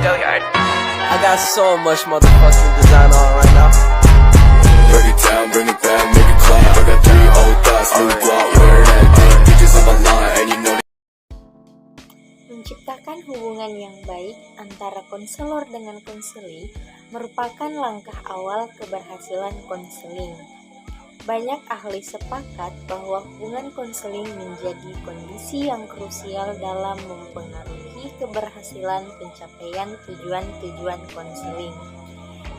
I got so much motherfucking design on right now. Break it down, bring it back, make it clap. I got 3 old thoughts, new block, wear that thing. Bitches on my line, and you know. Menciptakan hubungan yang baik antara konselor dengan konseli merupakan langkah awal keberhasilan konseling. Banyak ahli sepakat bahwa hubungan konseling menjadi kondisi yang krusial dalam mempengaruhi keberhasilan pencapaian tujuan-tujuan konseling.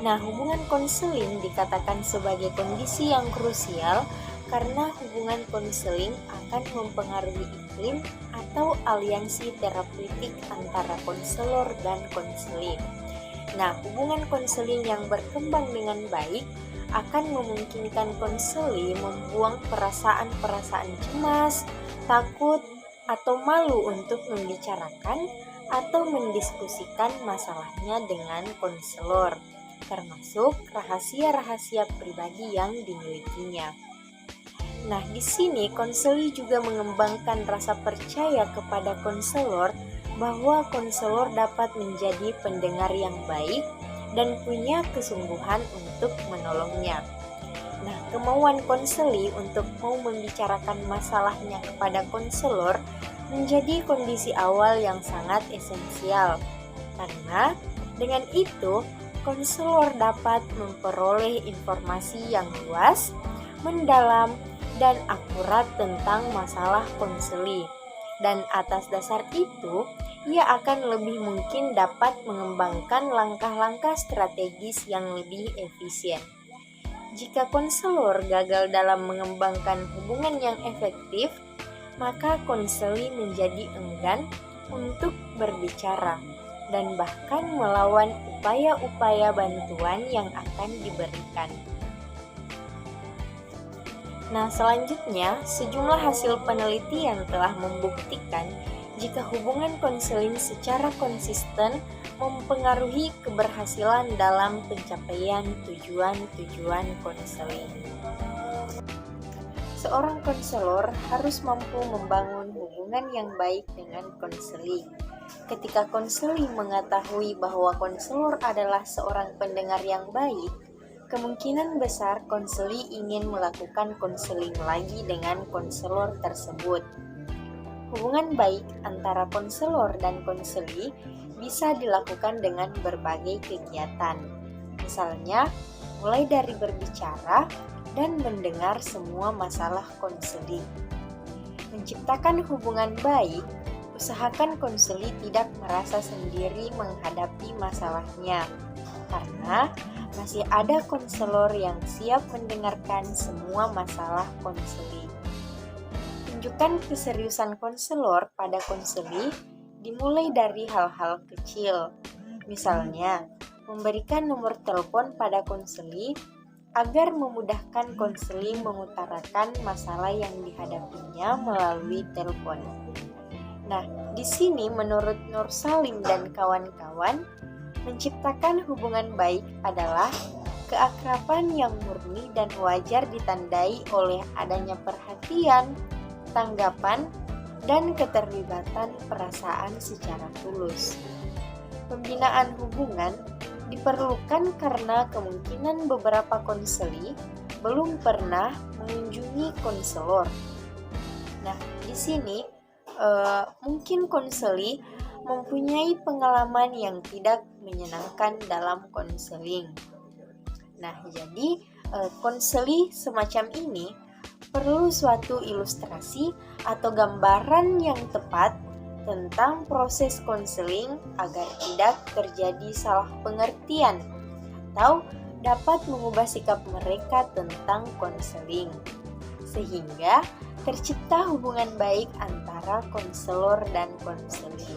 Nah, hubungan konseling dikatakan sebagai kondisi yang krusial karena hubungan konseling akan mempengaruhi iklim atau aliansi terapeutik antara konselor dan konseli. Nah, hubungan konseling yang berkembang dengan baik akan memungkinkan konseli membuang perasaan-perasaan cemas, takut, atau malu untuk membicarakan atau mendiskusikan masalahnya dengan konselor, termasuk rahasia-rahasia pribadi yang dimilikinya. Nah, di sini konseli juga mengembangkan rasa percaya kepada konselor bahwa konselor dapat menjadi pendengar yang baik dan punya kesungguhan untuk menolongnya. Nah, kemauan konseli untuk mau membicarakan masalahnya kepada konselor menjadi kondisi awal yang sangat esensial. Karena dengan itu, konselor dapat memperoleh informasi yang luas, mendalam, dan akurat tentang masalah konseli. Dan atas dasar itu, ia akan lebih mungkin dapat mengembangkan langkah-langkah strategis yang lebih efisien. Jika konselor gagal dalam mengembangkan hubungan yang efektif, maka konseli menjadi enggan untuk berbicara dan bahkan melawan upaya-upaya bantuan yang akan diberikan. Nah, selanjutnya, sejumlah hasil penelitian telah membuktikan jika hubungan konseling secara konsisten mempengaruhi keberhasilan dalam pencapaian tujuan-tujuan konseling. Seorang konselor harus mampu membangun hubungan yang baik dengan konseli. Ketika konseli mengetahui bahwa konselor adalah seorang pendengar yang baik, kemungkinan besar konseli ingin melakukan konseling lagi dengan konselor tersebut. Hubungan baik antara konselor dan konseli bisa dilakukan dengan berbagai kegiatan. Misalnya, mulai dari berbicara dan mendengar semua masalah konseli. Menciptakan hubungan baik, usahakan konseli tidak merasa sendiri menghadapi masalahnya, karena masih ada konselor yang siap mendengarkan semua masalah konseli. Tunjukkan keseriusan konselor pada konseli dimulai dari hal-hal kecil. Misalnya, memberikan nomor telepon pada konseli agar memudahkan konseli mengutarakan masalah yang dihadapinya melalui telepon. Nah, di sini menurut Nur Salim dan kawan-kawan, menciptakan hubungan baik adalah keakraban yang murni dan wajar ditandai oleh adanya perhatian, tanggapan, dan keterlibatan perasaan secara tulus. Pembinaan hubungan diperlukan karena kemungkinan beberapa konseli belum pernah mengunjungi konselor. Nah, di sini mungkin konseli mempunyai pengalaman yang tidak menyenangkan dalam konseling. Nah, jadi konseli semacam ini perlu suatu ilustrasi atau gambaran yang tepat tentang proses konseling agar tidak terjadi salah pengertian atau dapat mengubah sikap mereka tentang konseling, sehingga tercipta hubungan baik antara konselor dan konseli.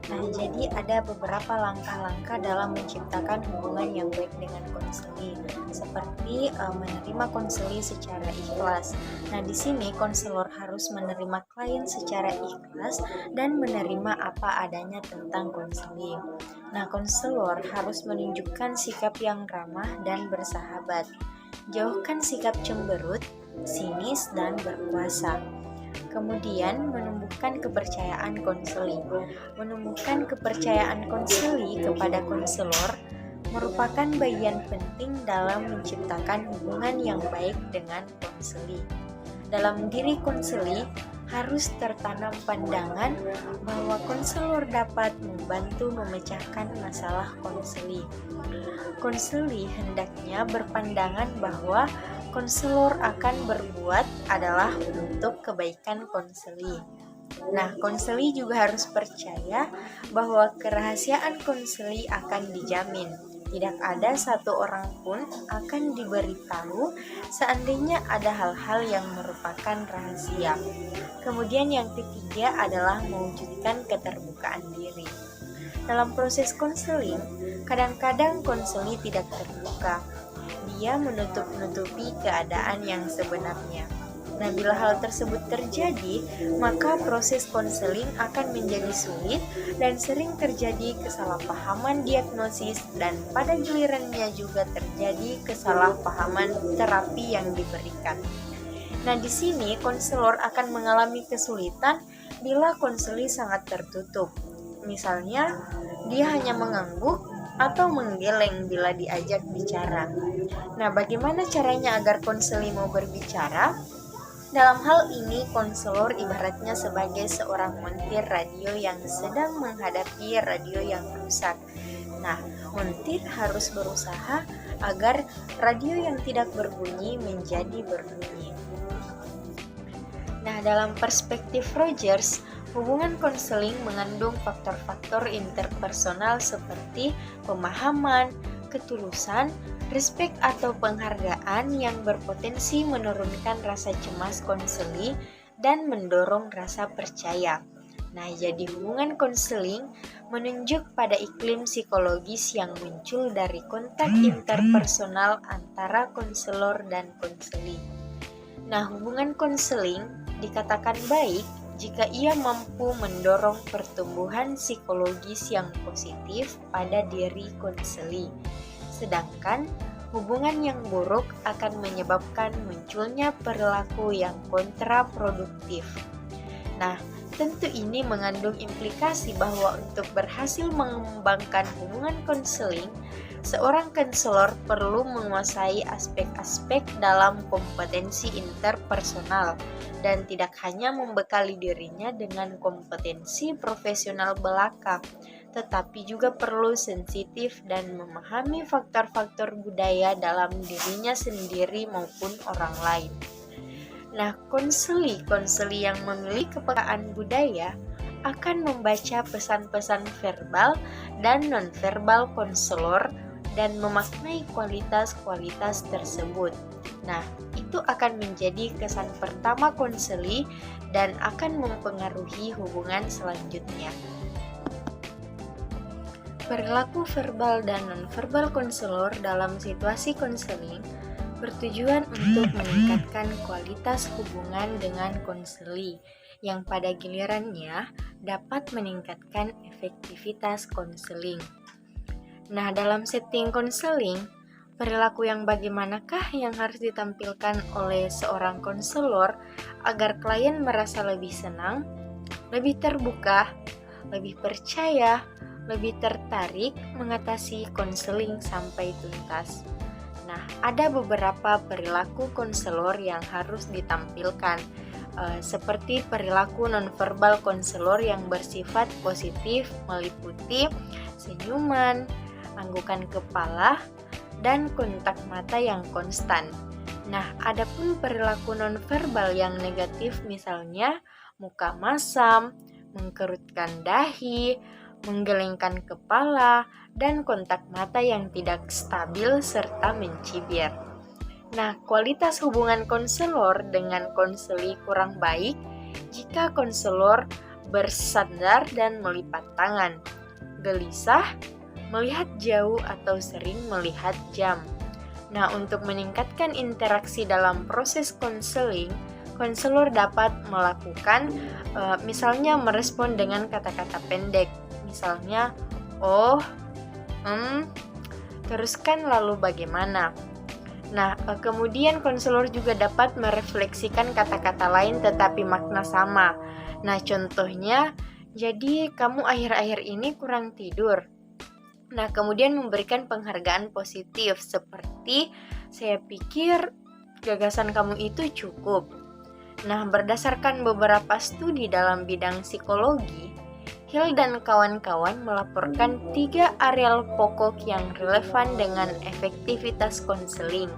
Nah, jadi ada beberapa langkah-langkah dalam menciptakan hubungan yang baik dengan konseli, seperti menerima konseli secara ikhlas. Nah, di sini konselor harus menerima klien secara ikhlas dan menerima apa adanya tentang konseli. Nah, konselor harus menunjukkan sikap yang ramah dan bersahabat. Jauhkan sikap cemberut, sinis, dan berkuasa. Kemudian menumbuhkan kepercayaan konseli. Menumbuhkan kepercayaan konseli kepada konselor merupakan bagian penting dalam menciptakan hubungan yang baik dengan konseli. Dalam diri konseli harus tertanam pandangan bahwa konselor dapat membantu memecahkan masalah konseli. Konseli hendaknya berpandangan bahwa konselor akan berbuat adalah untuk kebaikan konseli. Nah, konseli juga harus percaya bahwa kerahasiaan konseli akan dijamin. Tidak ada satu orang pun akan diberitahu seandainya ada hal-hal yang merupakan rahasia. Kemudian yang ketiga adalah mewujudkan keterbukaan diri. Dalam proses konseling, kadang-kadang konseli tidak terbuka. Dia menutup-nutupi keadaan yang sebenarnya. Nah, bila hal tersebut terjadi, maka proses konseling akan menjadi sulit dan sering terjadi kesalahpahaman diagnosis dan pada gilirannya juga terjadi kesalahpahaman terapi yang diberikan. Nah, di sini konselor akan mengalami kesulitan bila konseli sangat tertutup. Misalnya, dia hanya mengangguk atau menggeleng bila diajak bicara. Nah, bagaimana caranya agar konseli mau berbicara? Dalam hal ini, konselor ibaratnya sebagai seorang montir radio yang sedang menghadapi radio yang rusak. Nah, montir harus berusaha agar radio yang tidak berbunyi menjadi berbunyi. Nah, dalam perspektif Rogers, hubungan konseling mengandung faktor-faktor interpersonal seperti pemahaman, ketulusan, respek atau penghargaan yang berpotensi menurunkan rasa cemas konseli dan mendorong rasa percaya. Nah, jadi hubungan konseling menunjuk pada iklim psikologis yang muncul dari kontak interpersonal antara konselor dan konseli. Nah, hubungan konseling dikatakan baik jika ia mampu mendorong pertumbuhan psikologis yang positif pada diri konseli. Sedangkan hubungan yang buruk akan menyebabkan munculnya perilaku yang kontraproduktif. Nah, tentu ini mengandung implikasi bahwa untuk berhasil mengembangkan hubungan konseling, seorang konselor perlu menguasai aspek-aspek dalam kompetensi interpersonal dan tidak hanya membekali dirinya dengan kompetensi profesional belaka, tetapi juga perlu sensitif dan memahami faktor-faktor budaya dalam dirinya sendiri maupun orang lain. Nah, konseli yang memiliki kepekaan budaya akan membaca pesan-pesan verbal dan nonverbal konselor dan memaknai kualitas-kualitas tersebut. Nah, itu akan menjadi kesan pertama konseli dan akan mempengaruhi hubungan selanjutnya. Perilaku verbal dan nonverbal konselor dalam situasi konseling bertujuan untuk meningkatkan kualitas hubungan dengan konseli yang pada gilirannya dapat meningkatkan efektivitas konseling. Nah, dalam setting konseling, perilaku yang bagaimanakah yang harus ditampilkan oleh seorang konselor agar klien merasa lebih senang, lebih terbuka, lebih percaya, lebih tertarik mengatasi konseling sampai tuntas. Nah, ada beberapa perilaku konselor yang harus ditampilkan, seperti perilaku nonverbal konselor yang bersifat positif meliputi senyuman, anggukan kepala, dan kontak mata yang konstan. Nah, adapun perilaku nonverbal yang negatif misalnya muka masam, mengkerutkan dahi, menggelengkan kepala, dan kontak mata yang tidak stabil serta mencibir. Nah, kualitas hubungan konselor dengan konseli kurang baik jika konselor bersandar dan melipat tangan, gelisah, melihat jauh atau sering melihat jam. Nah, untuk meningkatkan interaksi dalam proses konseling, konselor dapat melakukan misalnya merespon dengan kata-kata pendek. Misalnya, oh, teruskan lalu bagaimana? Nah, kemudian konselor juga dapat merefleksikan kata-kata lain tetapi makna sama. Nah, contohnya, jadi kamu akhir-akhir ini kurang tidur. Nah, kemudian memberikan penghargaan positif seperti, saya pikir gagasan kamu itu cukup. Nah, berdasarkan beberapa studi dalam bidang psikologi, Hill dan kawan-kawan melaporkan 3 areal pokok yang relevan dengan efektivitas konseling,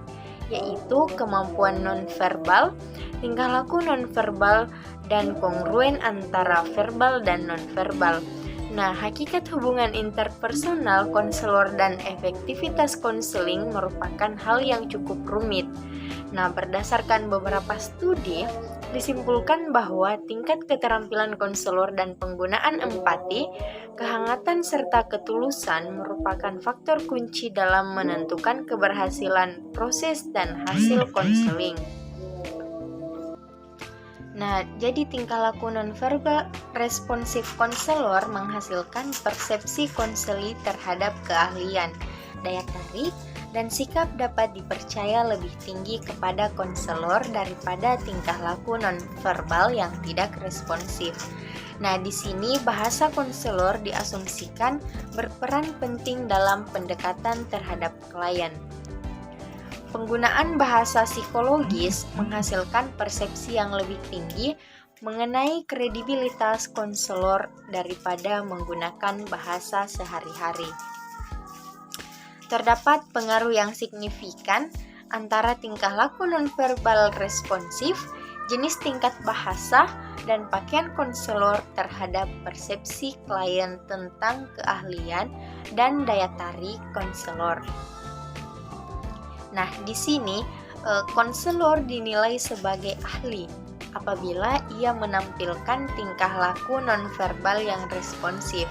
yaitu kemampuan nonverbal, tingkah laku nonverbal, dan kongruen antara verbal dan nonverbal. Nah, hakikat hubungan interpersonal konselor dan efektivitas konseling merupakan hal yang cukup rumit. Nah, berdasarkan beberapa studi, disimpulkan bahwa tingkat keterampilan konselor dan penggunaan empati, kehangatan serta ketulusan merupakan faktor kunci dalam menentukan keberhasilan proses dan hasil konseling. Nah, jadi tingkah laku nonverbal responsif konselor menghasilkan persepsi konseli terhadap keahlian, daya tarik, dan sikap dapat dipercaya lebih tinggi kepada konselor daripada tingkah laku nonverbal yang tidak responsif. Nah, di sini bahasa konselor diasumsikan berperan penting dalam pendekatan terhadap klien. Penggunaan bahasa psikologis menghasilkan persepsi yang lebih tinggi mengenai kredibilitas konselor daripada menggunakan bahasa sehari-hari. Terdapat pengaruh yang signifikan antara tingkah laku nonverbal responsif, jenis tingkat bahasa, dan pakaian konselor terhadap persepsi klien tentang keahlian dan daya tarik konselor. Nah, di sini konselor dinilai sebagai ahli apabila ia menampilkan tingkah laku nonverbal yang responsif,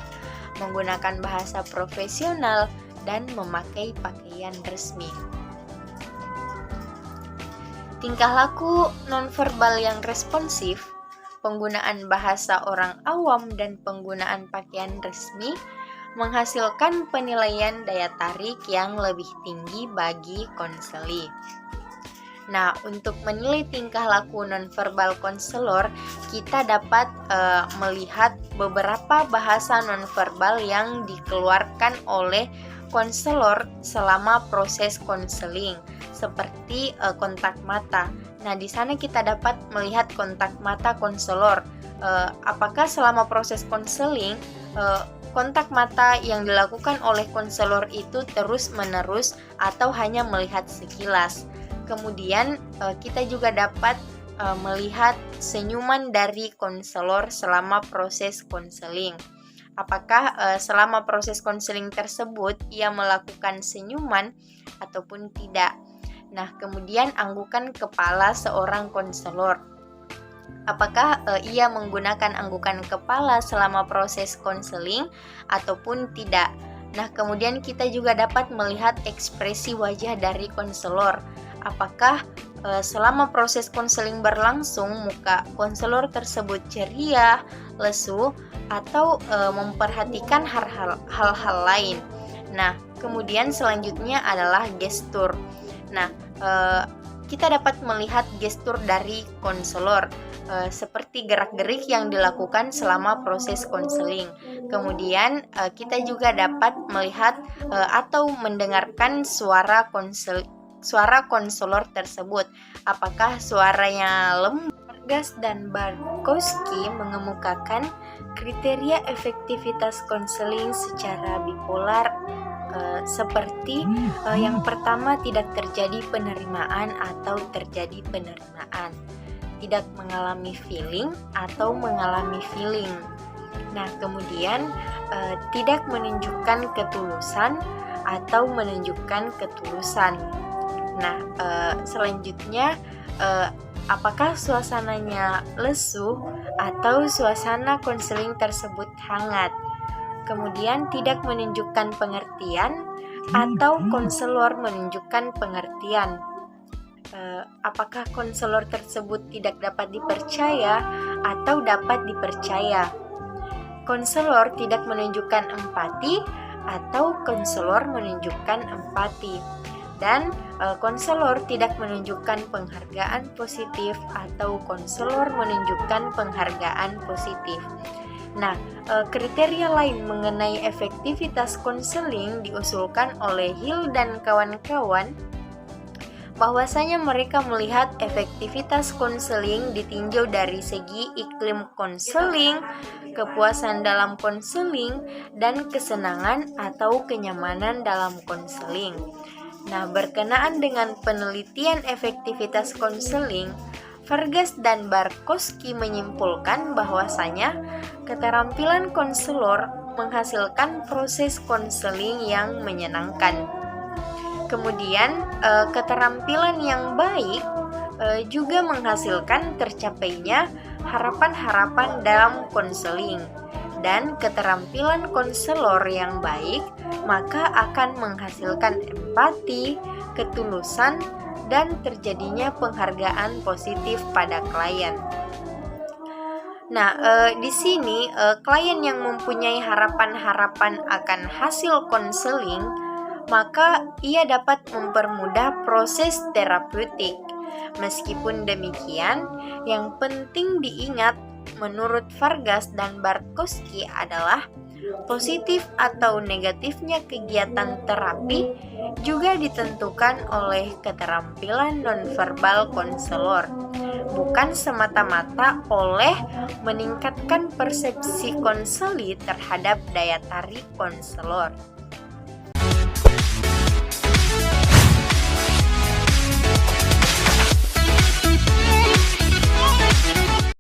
menggunakan bahasa profesional, dan memakai pakaian resmi. Tingkah laku nonverbal yang responsif, penggunaan bahasa orang awam, dan penggunaan pakaian resmi menghasilkan penilaian daya tarik yang lebih tinggi bagi konseli. Nah, untuk menilai tingkah laku nonverbal konselor, kita dapat melihat beberapa bahasa nonverbal yang dikeluarkan oleh konselor selama proses konseling, seperti kontak mata. Nah, di sana kita dapat melihat kontak mata konselor. Apakah selama proses konseling kontak mata yang dilakukan oleh konselor itu terus-menerus atau hanya melihat sekilas. Kemudian kita juga dapat melihat senyuman dari konselor selama proses konseling. Apakah selama proses konseling tersebut ia melakukan senyuman ataupun tidak. Nah, kemudian anggukan kepala seorang konselor. Apakah ia menggunakan anggukan kepala selama proses konseling ataupun tidak. Nah, kemudian kita juga dapat melihat ekspresi wajah dari konselor. Apakah selama proses konseling berlangsung muka konselor tersebut ceria, lesu, atau memperhatikan hal-hal lain. Nah, kemudian selanjutnya adalah gestur. Nah, kita dapat melihat gestur dari konselor seperti gerak-gerik yang dilakukan selama proses konseling. Kemudian kita juga dapat melihat atau mendengarkan suara konselor tersebut. Apakah suaranya lembut? Vargas dan Barkowski mengemukakan kriteria efektivitas konseling secara bipolar seperti yang pertama, tidak terjadi penerimaan atau terjadi penerimaan, tidak mengalami feeling atau mengalami feeling. Nah, kemudian tidak menunjukkan ketulusan atau menunjukkan ketulusan. Nah, selanjutnya apakah suasananya lesu atau suasana konseling tersebut hangat. Kemudian tidak menunjukkan pengertian atau konselor menunjukkan pengertian. Apakah konselor tersebut tidak dapat dipercaya atau dapat dipercaya. Konselor tidak menunjukkan empati atau konselor menunjukkan empati. Dan konselor tidak menunjukkan penghargaan positif atau konselor menunjukkan penghargaan positif. Nah, kriteria lain mengenai efektivitas konseling diusulkan oleh Hill dan kawan-kawan, bahwasanya mereka melihat efektivitas konseling ditinjau dari segi iklim konseling, kepuasan dalam konseling, dan kesenangan atau kenyamanan dalam konseling. Nah, berkenaan dengan penelitian efektivitas konseling, Vargas dan Barkowski menyimpulkan bahwasanya keterampilan konselor menghasilkan proses konseling yang menyenangkan. Kemudian, keterampilan yang baik juga menghasilkan tercapainya harapan-harapan dalam konseling. Dan keterampilan konselor yang baik maka akan menghasilkan empati, ketulusan, dan terjadinya penghargaan positif pada klien. Nah, di sini klien yang mempunyai harapan-harapan akan hasil konseling, maka ia dapat mempermudah proses terapeutik. Meskipun demikian, yang penting diingat menurut Vargas dan Barkowski adalah positif atau negatifnya kegiatan terapi juga ditentukan oleh keterampilan nonverbal konselor, bukan semata-mata oleh meningkatkan persepsi konseli terhadap daya tarik konselor.